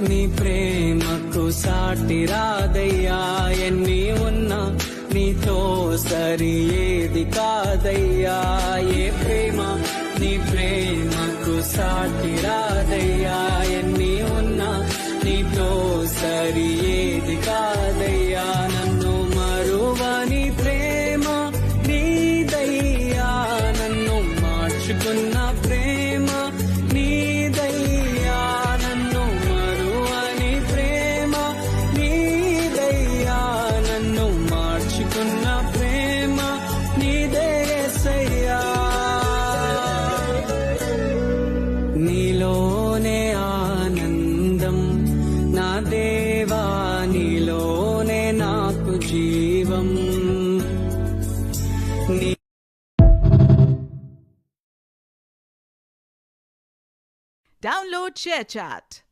నీ ప్రేమకు సాటి రాదయ్యా, ఎన్ని ఉన్నా నీతో సరి ఏది కాదయ్యా. ఏ ప్రేమ నీ ప్రేమకు సాటి రాదయ్యా, ఎన్ని ఉన్నా నీతో సరి ఏది కాదయ్యా. నన్ను మరువని ప్రేమ నీదయ్యా, నన్ను మార్చుకున్న ప్రేమ నీదయ్యా, నన్ను మరువని ప్రేమ నీదయ్యా, నన్ను మార్చుకున్న ప్రేమ నీదే యేసయ్యా. నీలోనే ఆనందం నా దేవా, నీలోనే నాకు జీవం. Download ShareChat.